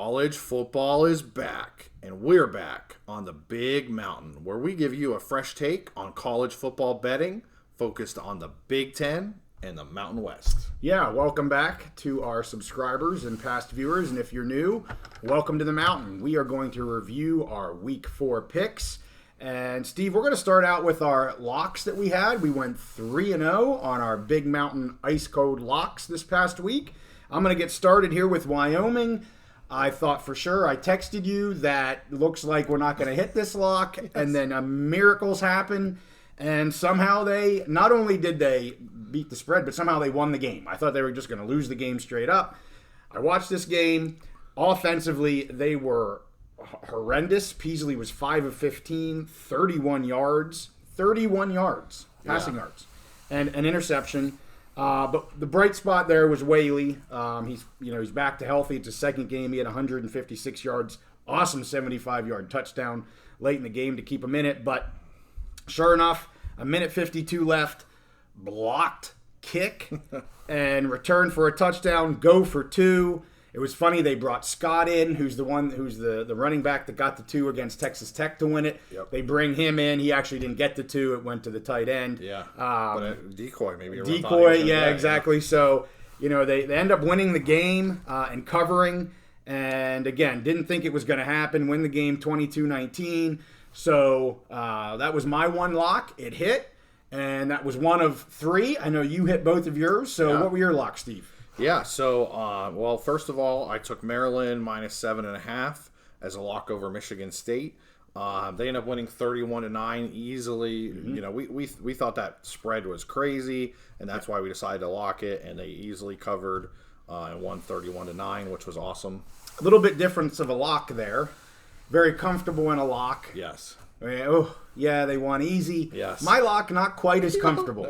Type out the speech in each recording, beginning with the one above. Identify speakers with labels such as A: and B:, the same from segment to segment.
A: College football is back, and we're back on the Big Mountain, where we give you a fresh take on college football betting focused on the Big Ten and the Mountain West.
B: Yeah, welcome back to our subscribers and past viewers, and if you're new, welcome to the Mountain. We are going to review our Week 4 picks, and Steve, we're going to start out with our locks that we had. We went 3-0 on our Big Mountain Ice Code locks this past week. I'm going to get started here with Wyoming. I thought for sure, I texted you that looks like we're not going to hit this lock, yes. And then miracles happen, and somehow they, not only did they beat the spread, but somehow they won the game. I thought they were just going to lose the game straight up. I watched this game. Offensively, they were horrendous. Peasley was 5 of 15, 31 yards, passing yards, and an interception. But the bright spot there was Whaley. He's back to healthy. It's his second game. He had 156 yards. Awesome 75-yard touchdown late in the game to keep him in it. But sure enough, a minute 52 left. Blocked kick and return for a touchdown. Go for 2. It was funny. They brought Scott in, who's the running back that got the 2 against Texas Tech to win it. Yep. They bring him in. He actually didn't get the 2. It went to the tight end.
A: Yeah. But a decoy maybe.
B: Decoy, yeah, exactly. Yeah. So, they end up winning the game and covering. And, again, didn't think it was going to happen. Win the game 22-19. So, that was my one lock. It hit. And that was one of 3. I know you hit both of yours. So, yeah. What were your locks, Steve?
A: Yeah, so, first of all, I took Maryland minus 7.5 as a lock over Michigan State. They ended up winning 31-9 easily. Mm-hmm. We thought that spread was crazy, and that's why we decided to lock it, and they easily covered and won 31-9, which was awesome.
B: A little bit difference of a lock there. Very comfortable in a lock.
A: Yes.
B: They won easy.
A: Yes.
B: My lock, not quite as comfortable.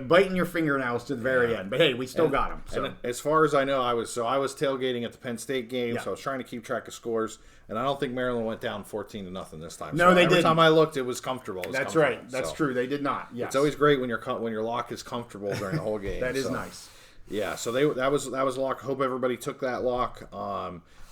B: Biting your fingernails to the very end. But hey, we still got them. So.
A: And as far as I know, I was tailgating at the Penn State game, so I was trying to keep track of scores, and I don't think Maryland went down 14-0 this time.
B: No, they didn't.
A: Every time I looked, it was comfortable.
B: That's right. That's true. They did not. Yes.
A: It's always great when your lock is comfortable during the whole game.
B: That is nice.
A: Yeah. So that was a lock. Hope everybody took that lock.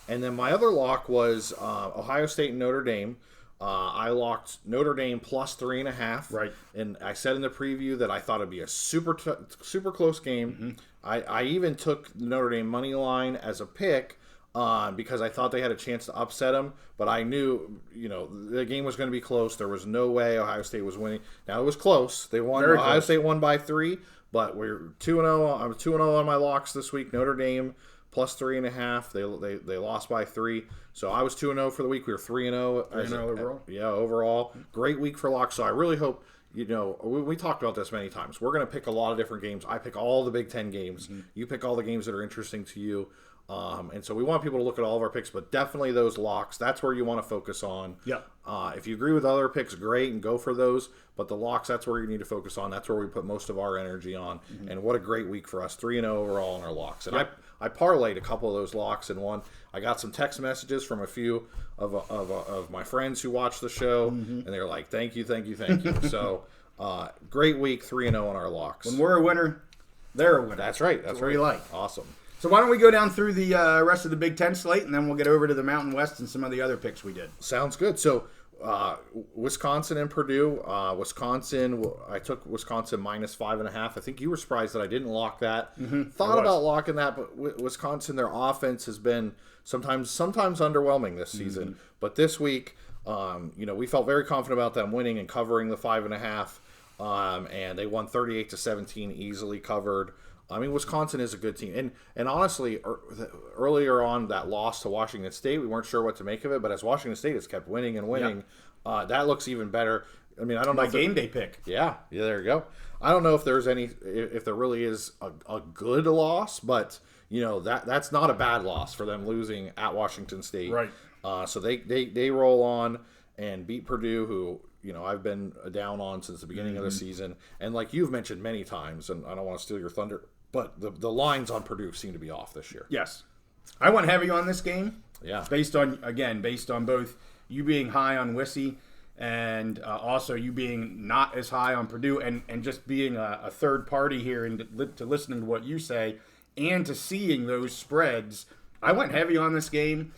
A: And then my other lock was Ohio State and Notre Dame. I locked Notre Dame plus 3.5.
B: Right.
A: And I said in the preview that I thought it'd be a super close game. Mm-hmm. I even took Notre Dame money line as a pick because I thought they had a chance to upset them. But I knew, the game was going to be close. There was no way Ohio State was winning. Now, it was close. They won.
B: Very
A: Ohio
B: close.
A: State won by 3. But we're 2-0. I'm 2-0 on my locks this week. Notre Dame plus 3.5. They lost by 3. So I was 2-0 for the week. We were 3-0.
B: 3-0 overall?
A: Yeah, overall. Great week for locks. So I really hope, we talked about this many times. We're going to pick a lot of different games. I pick all the Big Ten games. Mm-hmm. You pick all the games that are interesting to you. And so we want people to look at all of our picks, but definitely those locks. That's where you want to focus on.
B: Yep.
A: If you agree with other picks, great, and go for those. But the locks, that's where you need to focus on. That's where we put most of our energy on. Mm-hmm. And what a great week for us. 3-0 overall on our locks. And I parlayed a couple of those locks in one. I got some text messages from a few of my friends who watch the show, mm-hmm. and they're like, thank you. So, great week, 3-0 on our locks.
B: When we're a winner, they're a winner.
A: That's right. That's
B: what
A: right.
B: we like.
A: Awesome.
B: So why don't we go down through the rest of the Big Ten slate, and then we'll get over to the Mountain West and some of the other picks we did.
A: Sounds good. So, Wisconsin and Purdue. Wisconsin, I took Wisconsin minus 5.5. I think you were surprised that I didn't lock that.
B: Mm-hmm.
A: Thought about locking that, but Wisconsin, their offense has been sometimes underwhelming this season. Mm-hmm. But this week, we felt very confident about them winning and covering the 5.5. And they won 38-17, easily covered. I mean, Wisconsin is a good team. And honestly, earlier on that loss to Washington State, we weren't sure what to make of it. But as Washington State has kept winning and winning, that looks even better. I mean, I don't know.
B: My game day pick.
A: Yeah, there you go. I don't know if there really is a good loss, but that's not a bad loss for them losing at Washington State.
B: Right.
A: So they roll on and beat Purdue, who I've been down on since the beginning of the season. And like you've mentioned many times, and I don't want to steal your thunder, but the lines on Purdue seem to be off this year.
B: Yes. I went heavy on this game.
A: Yeah.
B: Based on both you being high on Wissy and also you being not as high on Purdue and just being a third party here and to listening to what you say and to seeing those spreads. I went heavy on this game.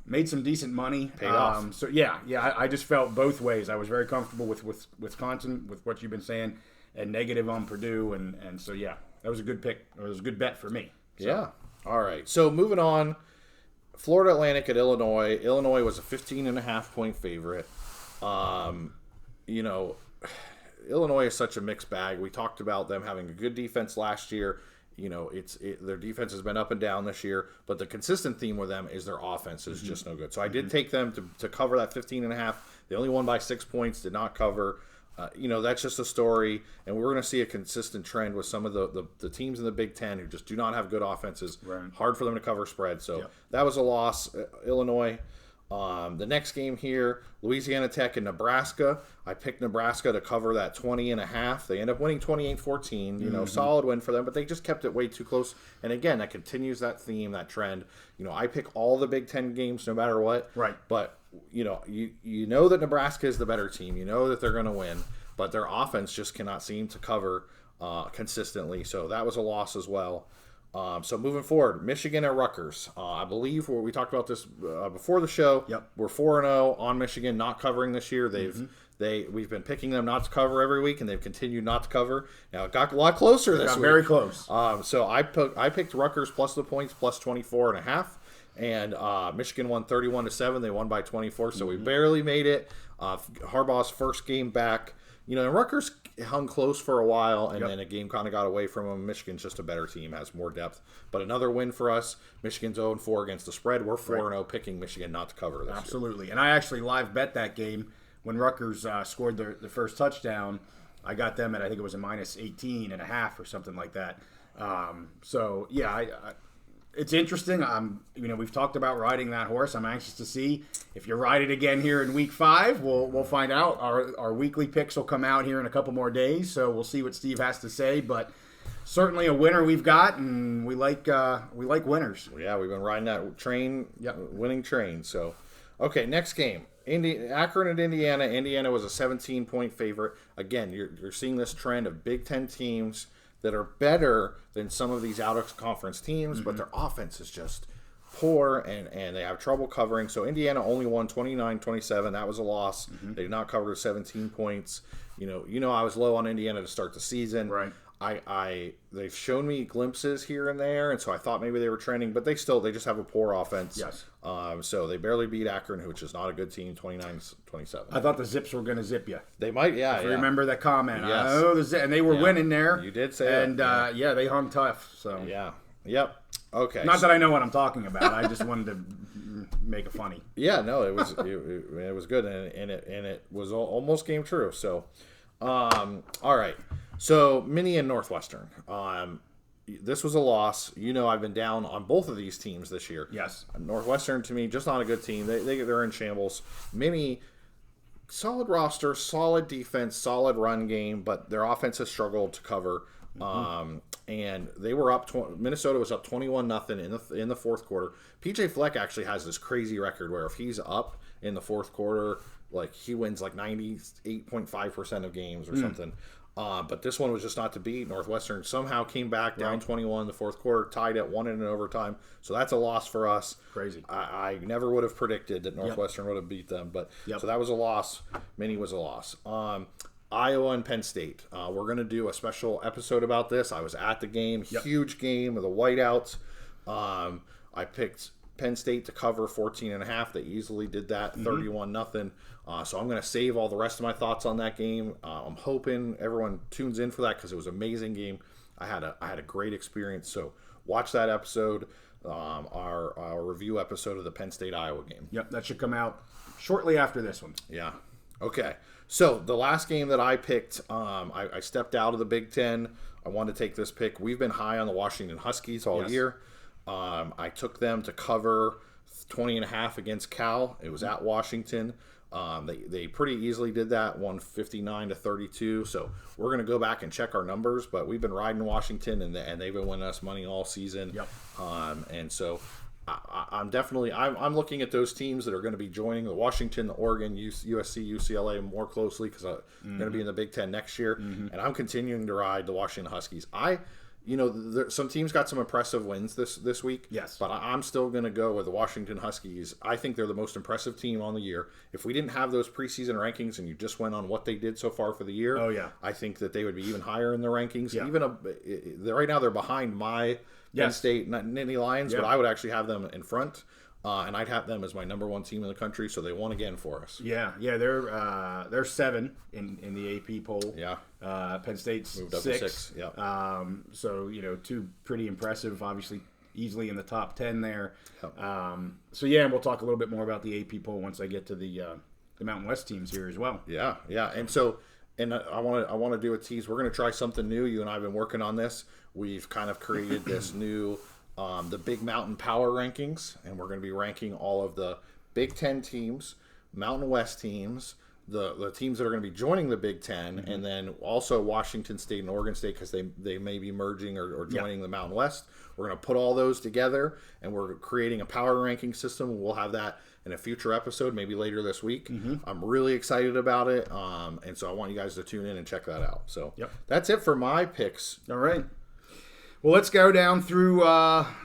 B: Made some decent money.
A: Paid off.
B: So I just felt both ways. I was very comfortable with Wisconsin, with what you've been saying, and negative on Purdue, and so yeah, that was a good pick. It was a good bet for me. So.
A: Yeah. All right. So moving on, Florida Atlantic at Illinois. Illinois was a 15.5-point favorite. Illinois is such a mixed bag. We talked about them having a good defense last year. Their defense has been up and down this year, but the consistent theme with them is their offense is just no good. So I did take them to cover that 15.5. They only won by 6 points, did not cover. That's just a story, and we're going to see a consistent trend with some of the teams in the Big Ten who just do not have good offenses.
B: Right.
A: Hard for them to cover spread. So that was a loss, Illinois. The next game here, Louisiana Tech and Nebraska. I picked Nebraska to cover that 20.5. They end up winning 28-14. Solid win for them, but they just kept it way too close. And again, that continues that theme, that trend. I pick all the Big Ten games no matter what.
B: Right.
A: But you know that Nebraska is the better team. You know that they're going to win, but their offense just cannot seem to cover consistently. So that was a loss as well. So moving forward, Michigan at Rutgers. I believe we talked about this before the show.
B: Yep.
A: We're 4-0 on Michigan, not covering this year. We've been picking them not to cover every week, and they've continued not to cover. Now it got a lot closer this week.
B: Very close.
A: So I picked Rutgers plus the points, plus 24.5, and Michigan won 31-7. They won by 24, so we barely made it. Harbaugh's first game back. And Rutgers hung close for a while, and then a game kind of got away from them. Michigan's just a better team, has more depth. But another win for us. Michigan's 0-4 against the spread. We're 4-0 picking Michigan not to cover this
B: Absolutely. And I actually live bet that game when Rutgers scored the first touchdown. I got them at, I think it was a minus 18.5 or something like that. It's interesting. We've talked about riding that horse. I'm anxious to see if you ride it again here in week 5. We'll find out. Our weekly picks will come out here in a couple more days, so we'll see what Steve has to say. But certainly a winner we've got, and we like winners.
A: Yeah, we've been riding that train, winning train. So, okay, next game. Akron at Indiana. Indiana was a 17-point favorite. Again, you're seeing this trend of Big Ten teams that are better than some of these out-of-conference teams, but their offense is just poor, and they have trouble covering. So Indiana only won 29-27. That was a loss. They did not cover 17 points. I was low on Indiana to start the season.
B: Right.
A: They've shown me glimpses here and there, and so I thought maybe they were trending, but they just have a poor offense.
B: Yes.
A: So they barely beat Akron, which is not a good team, 29-27.
B: I thought the Zips were going to zip you.
A: They might, yeah.
B: If you remember that comment.
A: Yes.
B: And they were winning there.
A: You did say that.
B: And, they hung tough. So
A: yeah. Yep. Okay.
B: Not that I know what I'm talking about. I just wanted to make it funny.
A: Yeah, no, it was it was good, and it was almost came true. So, all right. So, Mini and Northwestern. This was a loss. I've been down on both of these teams this year.
B: Yes.
A: Northwestern, to me, just not a good team. They're in shambles. Mini, solid roster, solid defense, solid run game, but their offense has struggled to cover. And they were up. Minnesota was up 21-0 in the fourth quarter. PJ Fleck actually has this crazy record where if he's up in the fourth quarter, like he wins like 98.5% of games or something. But this one was just not to beat. Northwestern somehow came back down 21 in the fourth quarter, tied at 1 in an overtime. So that's a loss for us.
B: Crazy.
A: I never would have predicted that Northwestern would have beat them. But so that was a loss. Mini was a loss. Iowa and Penn State. We're going to do a special episode about this. I was at the game. Huge game of the whiteouts. I picked Penn State to cover 14.5. They easily did that, 31-0. So I'm going to save all the rest of my thoughts on that game. I'm hoping everyone tunes in for that because it was an amazing game. I had a great experience. So watch that episode, our review episode of the Penn State Iowa game.
B: Yep, that should come out shortly after this one.
A: Yeah. Okay. So the last game that I picked, I stepped out of the Big Ten. I wanted to take this pick. We've been high on the Washington Huskies all year. I took them to cover 20.5 against Cal. It was at Washington. They pretty easily did that, won 59-32. So we're going to go back and check our numbers, but we've been riding Washington, and they've been winning us money all season.
B: Yep.
A: And so I'm definitely I'm looking at those teams that are going to be joining the Washington, the Oregon, USC, UCLA more closely because I'm going to be in the Big Ten next year, and I'm continuing to ride the Washington Huskies. some teams got some impressive wins this week.
B: Yes.
A: But I'm still going to go with the Washington Huskies. I think they're the most impressive team on the year. If we didn't have those preseason rankings and you just went on what they did so far for the year, I think that they would be even higher in the rankings. Yeah. Right now they're behind my Penn State Nittany Lions, but I would actually have them in front. And I'd have them as my number one team in the country, so they won again for us.
B: Yeah, they're 7 in the AP poll.
A: Yeah,
B: Penn State's
A: moved up
B: 6.
A: to 6. Yeah.
B: So 2 pretty impressive, obviously easily in the top 10 there. Yep. And we'll talk a little bit more about the AP poll once I get to the Mountain West teams here as well.
A: Yeah, and so. And I want to do a tease. We're going to try something new. You and I have been working on this. We've kind of created this new the Big Mountain Power Rankings, and we're going to be ranking all of the Big Ten teams, Mountain West teams, the teams that are going to be joining the Big Ten, and then also Washington State and Oregon State because they may be merging or joining the Mountain West. We're going to put all those together, and we're creating a power ranking system. We'll have that in a future episode, maybe later this week. I'm really excited about it, and so I want you guys to tune in and check that out. So that's it for my picks.
B: All right. Well, let's go down through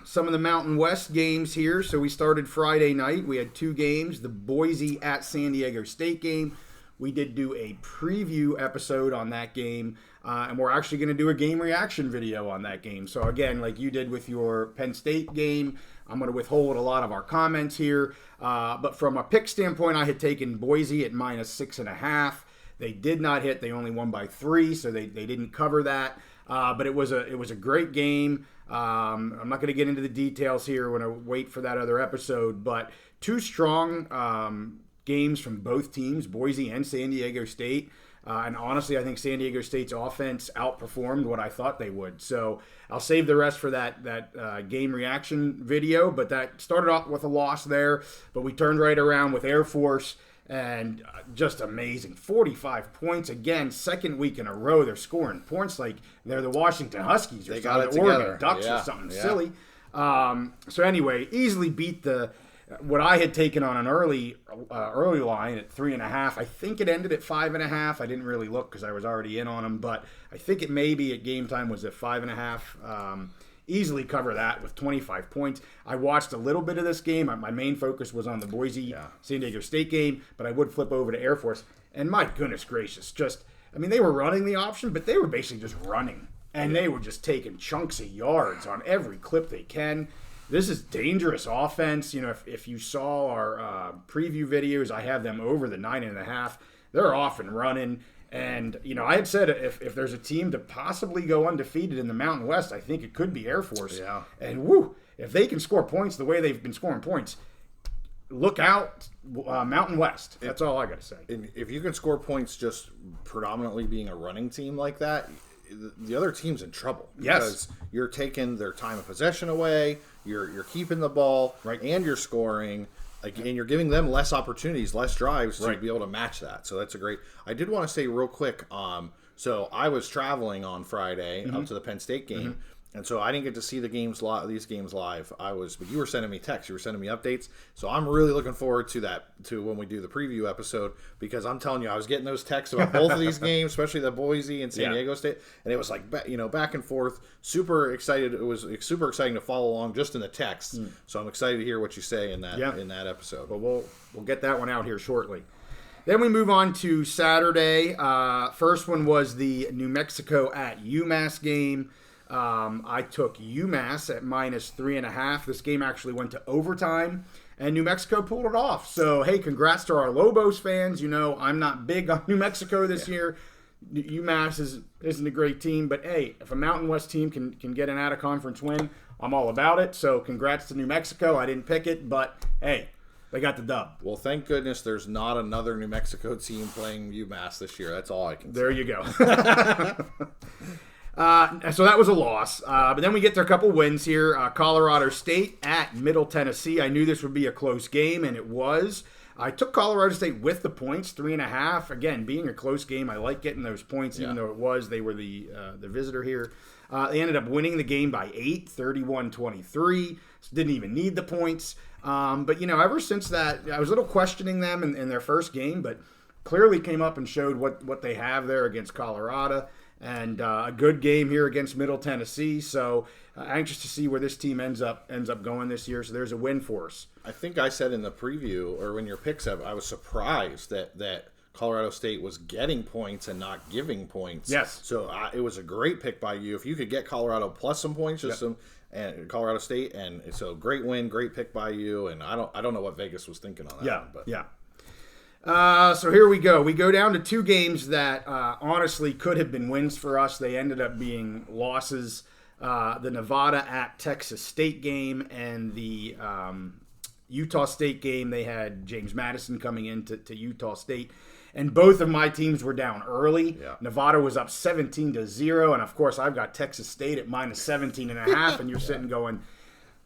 B: some of the Mountain West games here. So we started Friday night. We had 2 games, the Boise at San Diego State game. We did do a preview episode on that game, and we're actually going to do a game reaction video on that game. So again, like you did with your Penn State game, I'm going to withhold a lot of our comments here. But from a pick standpoint, I had taken Boise at -6.5. They did not hit. They only won by 3, so they didn't cover that. But it was a great game. I'm not going to get into the details here. We're going to wait for that other episode. But 2 strong games from both teams, Boise and San Diego State. And honestly, I think San Diego State's offense outperformed what I thought they would. So I'll save the rest for that game reaction video. But that started off with a loss there. But we turned right around with Air Force. And just amazing. 45 points. Again, second week in a row, they're scoring points like they're the Washington Huskies or
A: they got it
B: the Oregon
A: together.
B: Ducks or something silly. So anyway, easily beat what I had taken on an early line at 3.5. I think it ended at 5.5. I didn't really look because I was already in on them, but I think it maybe at game time was at 5.5. Easily cover that with 25 points. I watched a little bit of this game. My main focus was on the Boise San Diego State game, but I would flip over to Air Force. And my goodness gracious, they were running the option, but they were basically just running. And they were just taking chunks of yards on every clip they can. This is dangerous offense. If you saw our preview videos, I have them over the 9.5. They're off and running. And, I had said if there's a team to possibly go undefeated in the Mountain West, I think it could be Air Force.
A: Yeah.
B: And, if they can score points the way they've been scoring points, look out, Mountain West. That's all I got to say.
A: And if you can score points just predominantly being a running team like that, the other team's in trouble. Because you're taking their time of possession away, you're keeping the ball, and you're scoring. And you're giving them less opportunities, less drives to be able to match that. So that's a great. I did want to say real quick. So I was traveling on Friday up to the Penn State game, and so I didn't get to see these games live. But you were sending me texts, you were sending me updates. So I'm really looking forward to when we do the preview episode, because I'm telling you, I was getting those texts about both of these games, especially the Boise and San Diego State, and it was like back and forth. Super excited. It was super exciting to follow along just in the text. So I'm excited to hear what you say in that episode.
B: But we'll get that one out here shortly. Then we move on to Saturday. First one was the New Mexico at UMass game. I took UMass at -3.5. This game actually went to overtime, and New Mexico pulled it off. So, hey, congrats to our Lobos fans. I'm not big on New Mexico this year. UMass isn't a great team, but hey, if a Mountain West team can get an out-of-conference win, I'm all about it. So, congrats to New Mexico. I didn't pick it, but hey, they got the dub.
A: Well, thank goodness there's not another New Mexico team playing UMass this year. That's all I can say.
B: There you go. So that was a loss. But then we get to a couple wins here. Colorado State at Middle Tennessee. I knew this would be a close game, and it was. I took Colorado State with the points, 3.5. Again, being a close game, I like getting those points, even though they were the visitor here. They ended up winning the game by 8, 31-23. Didn't even need the points. But, ever since that, I was a little questioning them in their first game, but clearly came up and showed what they have there against Colorado. and a good game here against Middle Tennessee. So anxious to see where this team ends up going this year. So there's a win for us.
A: I think I said in the preview or when your picks up, I was surprised that Colorado State was getting points and not giving points.
B: Yes.
A: So it was a great pick by you. If you could get Colorado plus some points, and Colorado State, and so great win, great pick by you. And I don't know what Vegas was thinking on that.
B: So here we go. We go down to two games that honestly could have been wins for us. They ended up being losses. The Nevada at Texas State game and the Utah State game. They had James Madison coming into Utah State. And both of my teams were down early.
A: Yeah.
B: Nevada was up 17-0. And, of course, I've got Texas State at minus 17.5. And you're sitting going,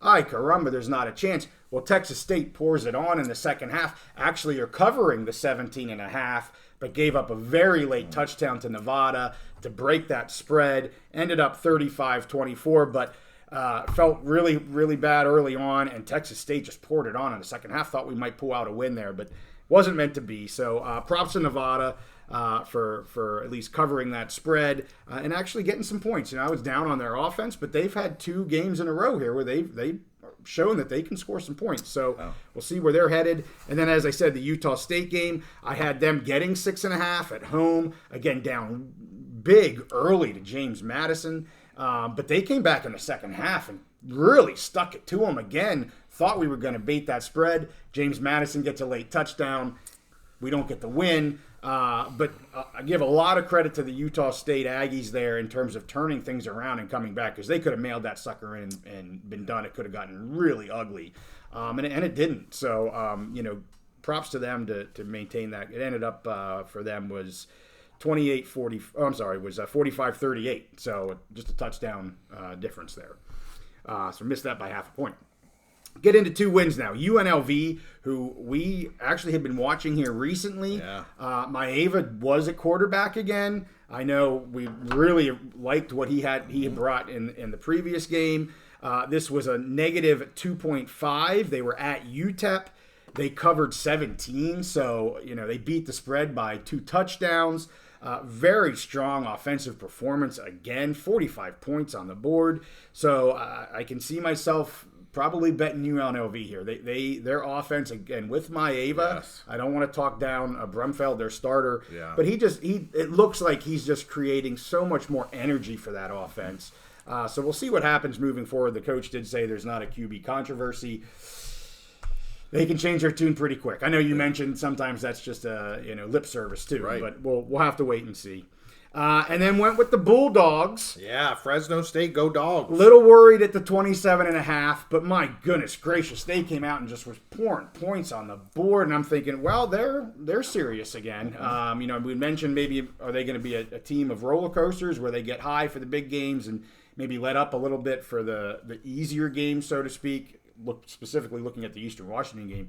B: ay, caramba, there's not a chance. Well, Texas State pours it on in the second half. Actually, you're covering the 17.5, but gave up a very late touchdown to Nevada to break that spread. Ended up 35-24, but felt really, really bad early on. And Texas State just poured it on in the second half. Thought we might pull out a win there, but wasn't meant to be. So props to Nevada for at least covering that spread and actually getting some points. I was down on their offense, but they've had two games in a row here where they've shown that they can score some points. So we'll see where they're headed. And then, as I said, the Utah State game, I had them getting 6.5 at home. Again, down big early to James Madison. But they came back in the second half and really stuck it to them again. Thought we were going to bait that spread. James Madison gets a late touchdown. We don't get the win. But I give a lot of credit to the Utah State Aggies there in terms of turning things around and coming back, because they could have mailed that sucker in and been done. It could have gotten really ugly. And it didn't. So, props to them to maintain that. It ended up for them was 45-38. So just a touchdown difference there. So missed that by half a point. Get into two wins now. UNLV, who we actually have been watching here recently.
A: Yeah.
B: Maeva was a quarterback again. I know we really liked what he had brought in the previous game. This was a negative 2.5. They were at UTEP. They covered 17, so they beat the spread by 2 touchdowns. Very strong offensive performance again, 45 points on the board. So I can see myself probably betting UNLV here. Their offense again with Maeva.
A: Yes.
B: I don't want to talk down Brumfeld, their starter,
A: Yeah.
B: but it looks like he's just creating so much more energy for that offense. So we'll see what happens moving forward. The coach did say there's not a QB controversy. They can change their tune pretty quick. I know you mentioned sometimes that's just lip service too,
A: Right.
B: but we'll have to wait and see. And then went with the Bulldogs.
A: Yeah, Fresno State, go Dogs.
B: Little worried at the 27.5, but my goodness gracious, they came out and just was pouring points on the board, and I'm thinking, well, they're serious again. We mentioned maybe are they going to be a team of roller coasters where they get high for the big games and maybe let up a little bit for the easier games, so to speak. Specifically looking at the Eastern Washington game.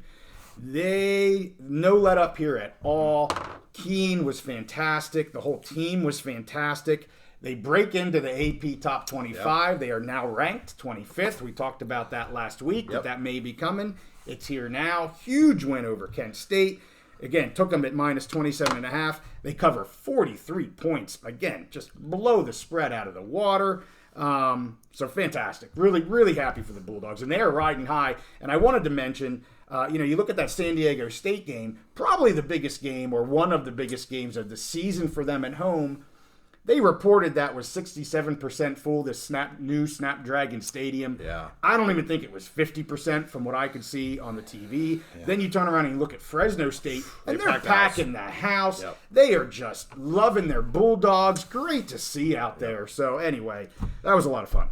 B: No let up here at all. Keene was fantastic. The whole team was fantastic. They break into the AP top 25. Yep. They are now ranked 25th. We talked about that last week, but that may be coming. It's here now. Huge win over Kent State. Again, took them at minus 27.5. They cover 43 points. Again, just blow the spread out of the water. So fantastic. Really, really happy for the Bulldogs. And they are riding high. And I wanted to mention, you look at that San Diego State game, probably the biggest game or one of the biggest games of the season for them at home. They reported that was 67% full, this new Snapdragon Stadium.
A: Yeah.
B: I don't even think it was 50% from what I could see on the TV. Yeah. Then you turn around and you look at Fresno State, and they're packing the house. Yep. They are just loving their Bulldogs. Great to see out there. So anyway, that was a lot of fun.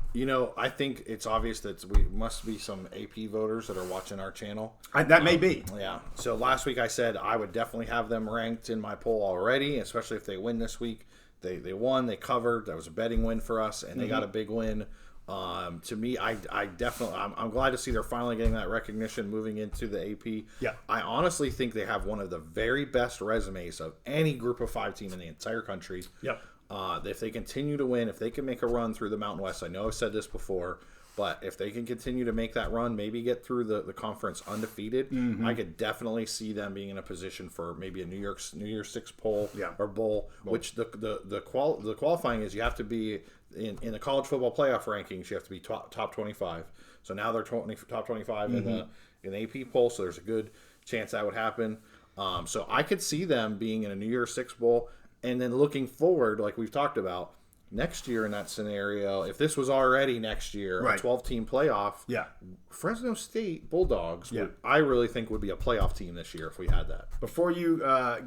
A: I think it's obvious that we must be some AP voters that are watching our channel.
B: That may be.
A: Yeah. So last week I said I would definitely have them ranked in my poll already, especially if they win this week. They won, they covered. That was a betting win for us, and they got a big win. To me, I'm glad to see they're finally getting that recognition moving into the AP.
B: Yeah.
A: I honestly think they have one of the very best resumes of any Group of 5 team in the entire country.
B: Yep.
A: If they continue to win, if they can make a run through the Mountain West, I know I've said this before, but if they can continue to make that run, maybe get through the conference undefeated, I could definitely see them being in a position for maybe a New Year's Six bowl or bowl. Which the qualifying is you have to be in the college football playoff rankings. You have to be top 25. So now they're top 25 in the AP poll. So there's a good chance that would happen. So I could see them being in a New Year's Six bowl, and then looking forward, like we've talked about. Next year in that scenario, if this was already next year, a 12-team playoff, Fresno State Bulldogs, I really think would be a playoff team this year if we had that.
B: Before you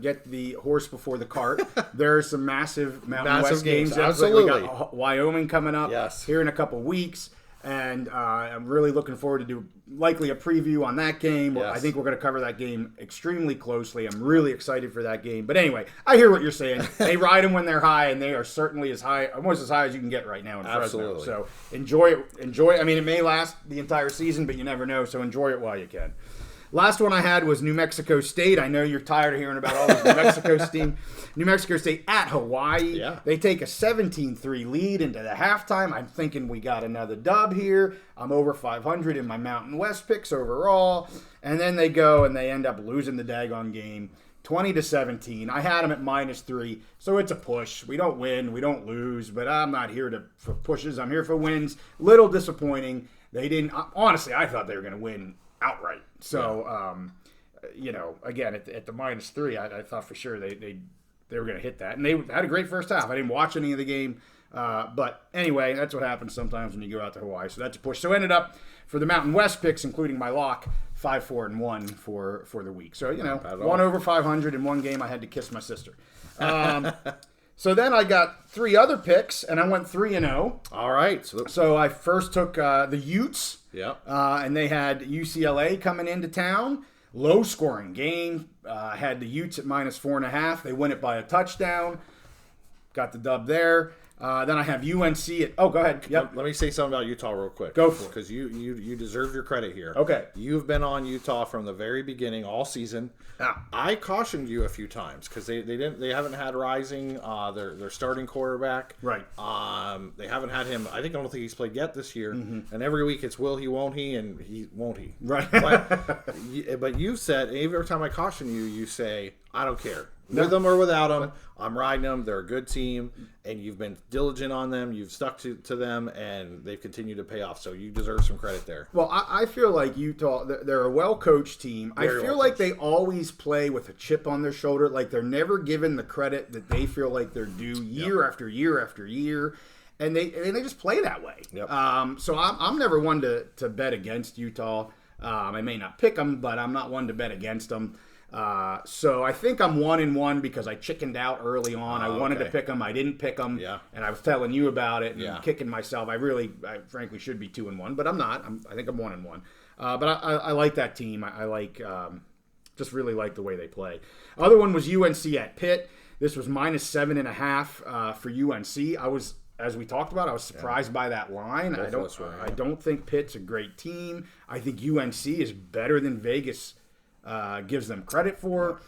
B: get the horse before the cart, there are some massive Mountain West games.
A: Absolutely.
B: We got Wyoming coming up here in a couple weeks. And I'm really looking forward to do likely a preview on that game. I think we're going to cover that game extremely closely. I'm really excited for that game. But anyway, I hear what you're saying. They ride them when they're high, and they are certainly almost as high as you can get right now in Fresno. So enjoy it. I mean, it may last the entire season, but you never know. So enjoy it while you can. Last one I had was New Mexico State. I know you're tired of hearing about all this New Mexico State at Hawaii. They take a 17-3 lead into the halftime. I'm thinking we got another dub here. I'm over 500 in my Mountain West picks overall. And then they go and they end up losing the daggone game 20-17. I had them at -3, so it's a push. We don't win, we don't lose, but I'm not here for pushes. I'm here for wins. Little disappointing. They didn't. Honestly, I thought they were going to win outright. So, again, at the -3, I thought for sure they were going to hit that. And they had a great first half. I didn't watch any of the game. But anyway, that's what happens sometimes when you go out to Hawaii. So that's a push. So ended up, for the Mountain West picks, including my lock, 5-4-1 for the week. So, one over 500 in one game. I had to kiss my sister. So then I got 3 other picks, and I went 3-0.
A: All right.
B: So I first took the Utes.
A: Yeah.
B: And they had UCLA coming into town. Low-scoring game. Had the Utes at -4.5. They win it by a touchdown. Got the dub there. Then I have UNC at... Oh, go ahead. Yep.
A: Let me say something about Utah real quick.
B: Go for it.
A: Because you deserve your credit here.
B: Okay.
A: You've been on Utah from the very beginning, all season. I cautioned you a few times because they haven't had Rising, their starting quarterback.
B: Right.
A: They haven't had him. I don't think he's played yet this year. And every week it's will he, won't he, and he won't he.
B: Right.
A: But you said every time I caution you, you say I don't care. With them or without them, I'm riding them. They're a good team, and you've been diligent on them. You've stuck to them, and they've continued to pay off. So you deserve some credit there.
B: Well, I feel like Utah, they're a well-coached team. I feel like they always play with a chip on their shoulder. Like they're never given the credit that they feel like they're due year after year after year. And they just play that way.
A: Yep.
B: So I'm never one to bet against Utah. I may not pick them, but I'm not one to bet against them. So I think I'm 1-1 because I chickened out early on. I wanted to pick them. I didn't pick them.
A: Yeah.
B: And I was telling you about it and kicking myself. I frankly should be 2-1, but I'm not. I think I'm 1-1. But I like that team. I like, just really like the way they play. Other one was UNC at Pitt. This was -7.5 for UNC. As we talked about, I was surprised by that line. I don't think Pitt's a great team. I think UNC is better than Vegas gives them credit for.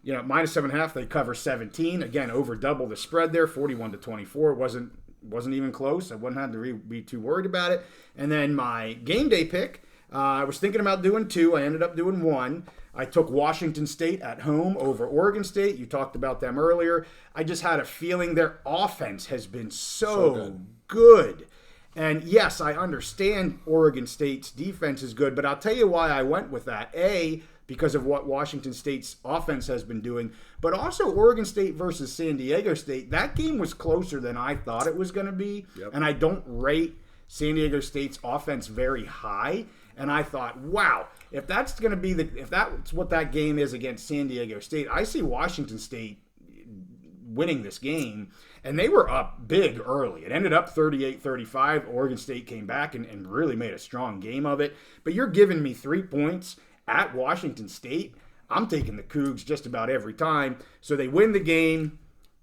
B: -7.5, they cover 17. Again, over double the spread there, 41-24. Wasn't even close. I wouldn't have to be too worried about it. And then my game day pick, I was thinking about doing 2. I ended up doing 1. I took Washington State at home over Oregon State. You talked about them earlier. I just had a feeling their offense has been so good. And yes, I understand Oregon State's defense is good, but I'll tell you why I went with that. A, because of what Washington State's offense has been doing, but also Oregon State versus San Diego State. That game was closer than I thought it was going to be, and I don't rate San Diego State's offense very high. And I thought, wow, if that's going to be if that's what that game is against San Diego State, I see Washington State winning this game. And they were up big early. It ended up 38-35. Oregon State came back and really made a strong game of it. But you're giving me 3 points at Washington State. I'm taking the Cougs just about every time. So they win the game.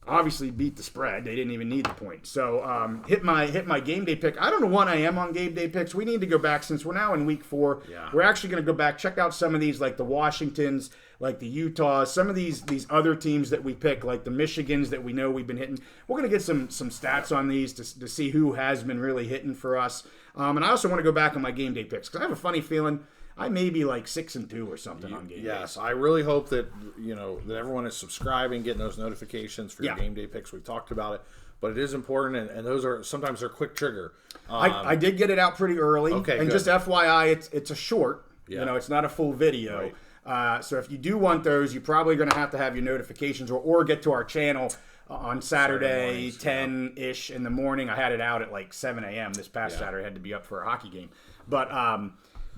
B: obviously beat the spread. They didn't even need the point. So hit my game day pick. I don't know when I am on game day picks. We need to go back since we're now in week 4.
A: Yeah.
B: We're actually going to go back, check out some of these, like the Washingtons, like the Utahs, some of these other teams that we pick, like the Michigans that we know we've been hitting. We're going to get some stats on these to see who has been really hitting for us. And I also want to go back on my game day picks because I have a funny feeling I may be like 6-2 or something on game day.
A: Yes, I really hope that that everyone is subscribing, getting those notifications for your game day picks. We talked about it, but it is important, and those are sometimes they're quick trigger.
B: I did get it out pretty early,
A: okay,
B: and
A: good.
B: just FYI, it's a short.
A: Yeah.
B: It's not a full video. Right. So if you do want those, you're probably going to have your notifications or get to our channel on Saturday 10-ish in the morning. I had it out at like 7 a.m. this past Saturday. I had to be up for a hockey game, but.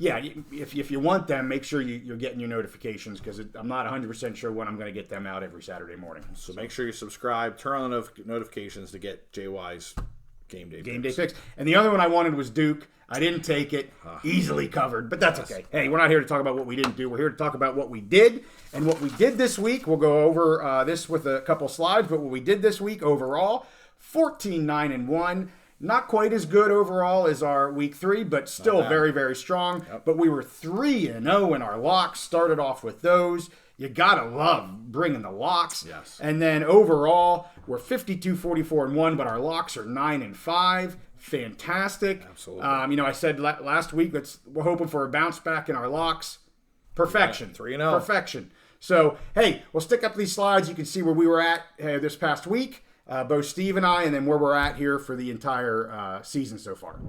B: Yeah, if you want them, make sure you're getting your notifications because I'm not 100% sure when I'm going to get them out every Saturday morning.
A: So make sure you subscribe, turn on the notifications to get JY's game day picks.
B: And the other one I wanted was Duke. I didn't take it. Easily covered, but that's okay. Hey, we're not here to talk about what we didn't do. We're here to talk about what we did. And what we did this week, we'll go over this with a couple slides, but what we did this week overall, 14-9-1. Not quite as good overall as our week 3, but still very, very strong. Yep. But we were 3-0 in our locks. Started off with those. You gotta love bringing the locks.
A: Yes.
B: And then overall, we're 52-44-1, but our locks are 9-5. Fantastic.
A: Absolutely.
B: I said last week we're hoping for a bounce back in our locks. Perfection.
A: 3-0.
B: Perfection. So hey, we'll stick up these slides. You can see where we were at this past week. Both Steve and I, and then where we're at here for the entire season so far.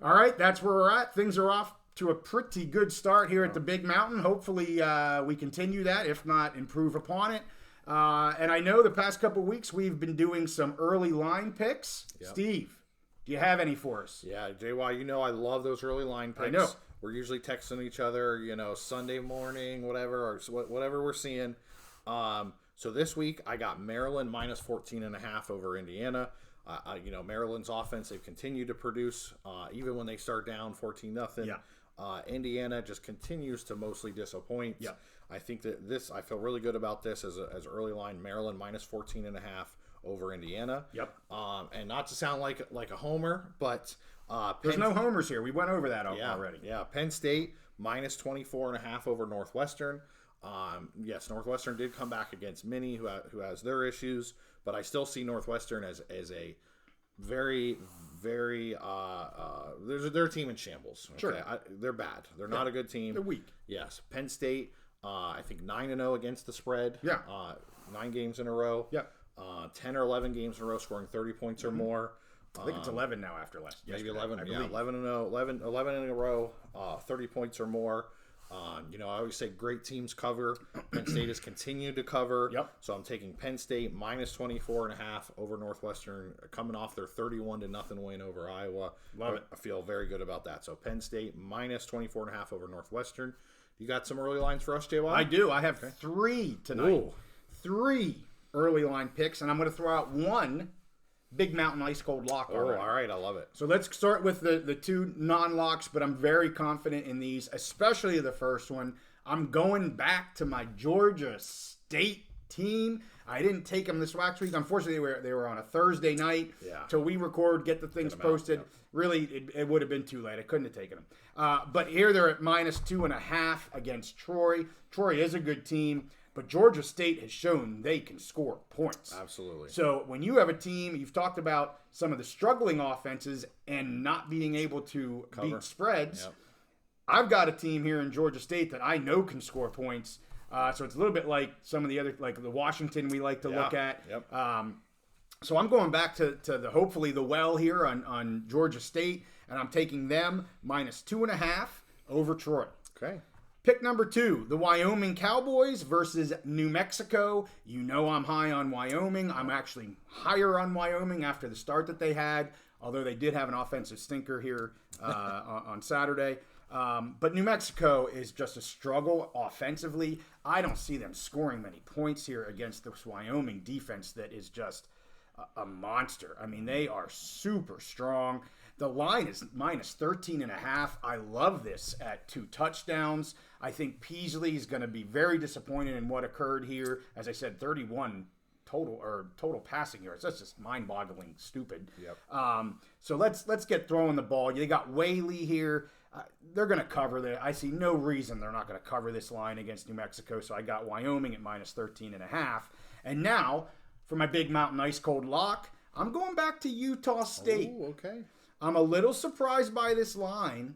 B: All right, that's where we're at. Things are off to a pretty good start here at the Big Mountain. Hopefully we continue that, if not improve upon it. And I know the past couple weeks we've been doing some early line picks. Yep. Steve, do you have any for us?
A: Yeah, JY, I love those early line picks.
B: I know.
A: We're usually texting each other, Sunday morning, whatever, or whatever we're seeing. So this week I got Maryland minus 14.5 over Indiana. Maryland's offense, they've continued to produce, even when they start down 14-0.
B: Yeah.
A: Indiana just continues to mostly disappoint.
B: Yeah.
A: I think that I feel really good about this as early line. Maryland minus 14.5 over Indiana.
B: Yep.
A: And not to sound like a homer, but
B: there's no homers here. We went over that already.
A: Yeah. Penn State minus 24.5 over Northwestern. Yes, Northwestern did come back against Minnie, who has their issues, but I still see Northwestern as a very, very they're a team in shambles. Okay?
B: Sure.
A: They're bad. They're not a good team.
B: They're weak.
A: Yes. Penn State, I think 9-0 against the spread.
B: Yeah.
A: 9 games in a row.
B: Yeah.
A: 10 or 11 games in a row, scoring 30 points or more.
B: I think it's 11 now after
A: maybe 11.
B: Yeah,
A: 11 in a row, 30 points or more. I always say great teams cover. Penn State has continued to cover.
B: Yep.
A: So I'm taking Penn State minus 24.5 over Northwestern, coming off their 31-0 win over Iowa.
B: Love it.
A: I feel very good about that. So Penn State minus 24.5 over Northwestern. You got some early lines for us, JY?
B: I do. I have 3 tonight.
A: Ooh.
B: 3 early line picks, and I'm going to throw out 1 Big Mountain Ice Cold lock.
A: All right. I love it.
B: So let's start with the 2 non-locks, but I'm very confident in these, especially the first one. I'm going back to my Georgia State team. I didn't take them this last week. Unfortunately, they were on a Thursday night.
A: Yeah.
B: Till we record, get the things posted. Really, it would have been too late. I couldn't have taken them. But here they're at minus 2.5 against Troy. Troy is a good team. But Georgia State has shown they can score points.
A: Absolutely.
B: So when you have a team, you've talked about some of the struggling offenses and not being able to beat spreads.
A: Yep.
B: I've got a team here in Georgia State that I know can score points. So it's a little bit like some of the other, like the Washington we like to look at.
A: Yep.
B: So I'm going back to the hopefully the well here on Georgia State, and I'm taking them minus 2.5 over Troy.
A: Okay.
B: Pick number 2, the Wyoming Cowboys versus New Mexico. You know I'm high on Wyoming. I'm actually higher on Wyoming after the start that they had, although they did have an offensive stinker here on Saturday. But New Mexico is just a struggle offensively. I don't see them scoring many points here against this Wyoming defense that is just a monster. I mean, they are super strong. The line is minus 13.5. I love this at 2 touchdowns. I think Peasley is going to be very disappointed in what occurred here. As I said, 31 total passing yards. That's just mind-boggling stupid.
A: Yep.
B: So let's get throwing the ball. They got Whaley here. They're going to cover that. I see no reason they're not going to cover this line against New Mexico. So I got Wyoming at minus 13.5. And now for my big mountain ice cold lock, I'm going back to Utah State.
A: Oh, okay.
B: I'm a little surprised by this line,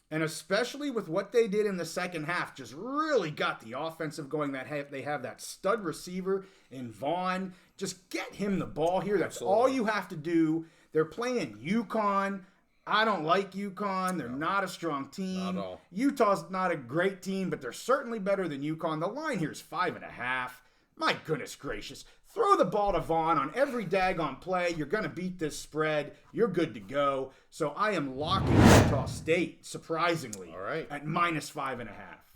B: and especially with what they did in the second half, just really got the offensive going. They have that stud receiver in Vaughn. Just get him the ball here. That's
A: Absolutely.
B: all you have to do. They're playing UConn. I don't like UConn. They're not a strong team.
A: Not at all.
B: Utah's not a great team, but they're certainly better than UConn. The line here is 5.5. My goodness gracious. Throw the ball to Vaughn on every daggone play. You're going to beat this spread. You're good to go. So I am locking Utah State, surprisingly,
A: All right.
B: at minus 5.5.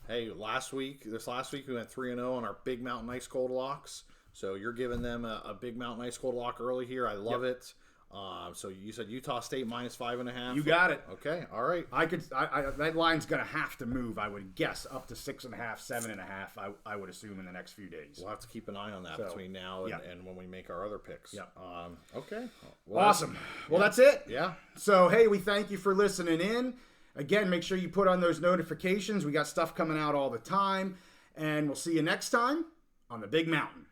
A: Hey, this last week we went 3-0 on our Big Mountain Ice Cold locks. So you're giving them a Big Mountain Ice Cold lock early here. I love it. So you said Utah State minus 5.5.
B: You got it.
A: Okay. All right.
B: That line's going to have to move, I would guess, up to 6.5, 7.5, I would assume, in the next few days.
A: We'll have to keep an eye on that between now and when we make our other picks.
B: Yeah.
A: Okay. Well,
B: Awesome. Well, that's it.
A: Yeah.
B: So, hey, we thank you for listening in. Again, make sure you put on those notifications. We got stuff coming out all the time. And we'll see you next time on the Big Mountain.